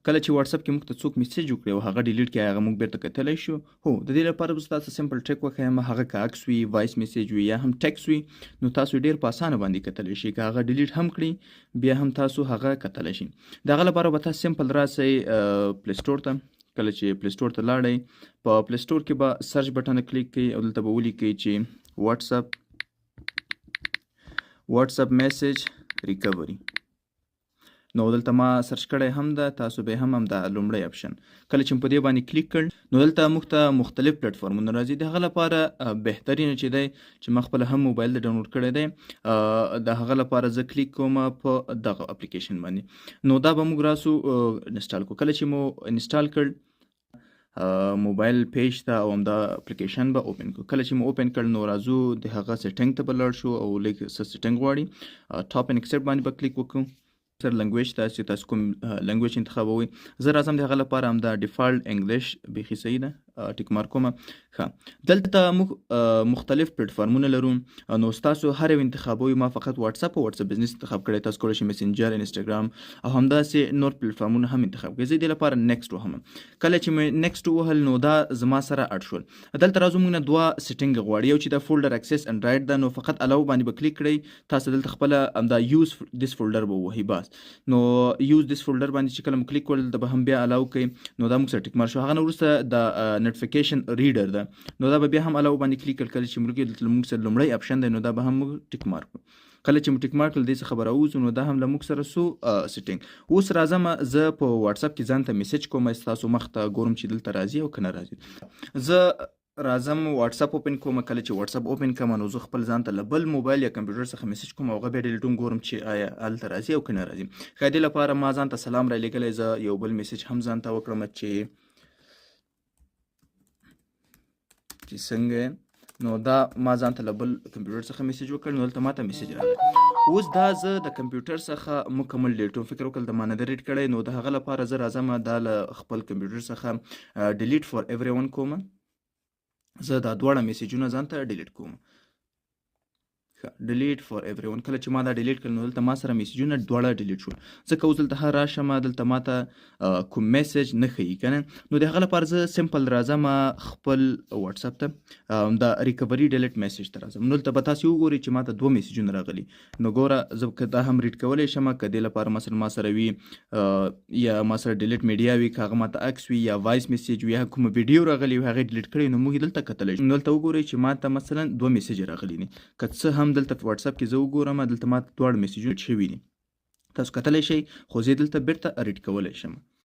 کله چې واتساپ کې موږ ته څوک میسج وکړي او هغه ډیلیټ کړي هغه موږ بیرته کتلی شو. هو د دې لپاره به تاسو سمپل ټریک وښیم. هغه که عکس وي، وایس میسج وي یا هم ټیکس وي، نو تاسو ډیر په اسانه باندې کتلی شي. که هغه ډیلیټ هم کړي بیا هم تاسو هغه کتلی شي. د هغه لپاره به تاسو سمپل راسئ پلی سټور ته. کله چې پلی سټور ته لاړئ، په پلی سټور کې به سرچ بټن کلیک کړئ او دلته به ولیکئ چې واتساپ میسج ریکوری. نو دلته ما سرچ کړی هم ده، تاسو به هم دا لومړی اپشن. کله چې په دې باندې کلیک کړ نو دلته موږ ته مختلف پلیټفارمونه راځي. د هغه لپاره بهترینه چې دی چې ما خپله هم موبایل د ډاونلوډ کړی دی، د هغه لپاره زه کلیک کوم په دغه اپلیکیشن باندې. نو دا به موږ راسو انسټال کو. کله چې مو انسټال کړ موبایل پیج ته او همدا اپلیکیشن به اوپن کو. کله چې مو اوپن کړ نو راځو د هغه سیټینګ ته به لاړ شو او لږ څه سیټینګ غواړي. ټاپ اینډ ایکسپټ باندې به کلیک وکړو. سر لنګویج چې تاسو کوم لنګویج انتخابوئ. زه راځم د هغه لپاره همدا ډیفالټ انګلیش بیخي صحیح ده، ټیک مارک کوم. ښه، دلته موږ مختلف پلیټفارمونه لرو، نو تاسو هر یو انتخابوئ. ما فقط واتساپ او واتساپ بزنس انتخاب کړی. تاسو کولی شئ مسنجر، انسټاګرام او همداسې نور پلیټفارمونه هم انتخاب کړئ. زه دې لپاره نیکسټ وهم. کله چې مې نیکسټ ووهل نو دا زما سره اډ شول. دلته راځو موږ نه دوه سیټینګ غواړي. یو چې د فولډر اکسس انډرایډ ده، نو فقط الاو باندې به کلیک کړئ. تاسو دلته خپله همدا یوز دیس فولډر به ووهئ. بس نو یوز دیس فولډر باندې چې کله مو کلیک کول د به هم بیا الاو کوي، نو دا موږ سره ټیک مار شو. هغه نه وروسته د نوټیفیکیشن ریډر ده، نو دا به بیا هم الاو باندې کلیک کړل. کله چې موږ سره لومړی اپشن دی نو دا به هم موږ ټیک مار کړو. کله چې مو ټیک مار کړل دې څخه به راوځو، نو دا هم له موږ سره سو سیټینګ. اوس راځم زه په واتساپ کې ځان ته میسج کوم، ستاسو مخ ته ګورم چې دلته راځي او که نه راځي. زه راځم واتساپ اوپن کوم. کله چې واتساپ اوپن کوم نو زه خپل ځان ته له بل موبایل یا کمپیوټر څخه میسج کوم او هغه بیا ډیلیټوم، ګورم چې آیا هلته راځي او که نه راځي. ښه، دې لپاره ما ځان ته سلام رالیږلی. زه یو بل میسج هم ځان ته وکړم چې څنګه، نو دا ما ځان ته له بل کمپیوټر څخه میسج وکړ، نو دلته ما ته میسج راغلی. اوس دا زه د کمپیوټر څخه مکمل ډیلیټوم. فکر وکړل د ما نه ډیلیټ کړی، نو د هغه لپاره زه راځم دا له خپل کمپیوټر څخه ډیلیټ فار ایوری ون کوم. زه دا دواړه میسیجونه ځان ته ډیلیټ کوم. ډیلیټ فار ایوری ون. کله چې ما دا ډیلیټ کړل نو دلته ما سره میسیجونه دواړه ډیلیټ شول. ځکه اوس دلته راشم دلته ما ته کوم میسج نه ښیي که نه، نو د هغه لپاره زه سمپل راځم خپل واتساپ ته، دا ریکوری ډیلیټ میسج ته راځم. نو دلته به تاسې وګورئ چې ما ته دوه میسیجونه راغلي. نو ګوره زه که دا هم ریډ کولی شم، که دې لپاره مثلا ما سره وي یا ما سره ډیلیټ میډیا وي، که هغه ما ته عکس وي یا وایس میسج وي یا کومه ویډیو راغلي وي هغې ډیلیټ کړی، نو موږ یې دلته کتلی شو. نو دلته وګورئ چې ما ته مثلا دوه میسج راغلي دي. که څه هم دلته په واتساپ کې زه وګورم دلته ما ته دواړه میسیجونه شوي دي، تاسو کتلی شئ، خو زه یې دلته بیرته ریډ کولی شم.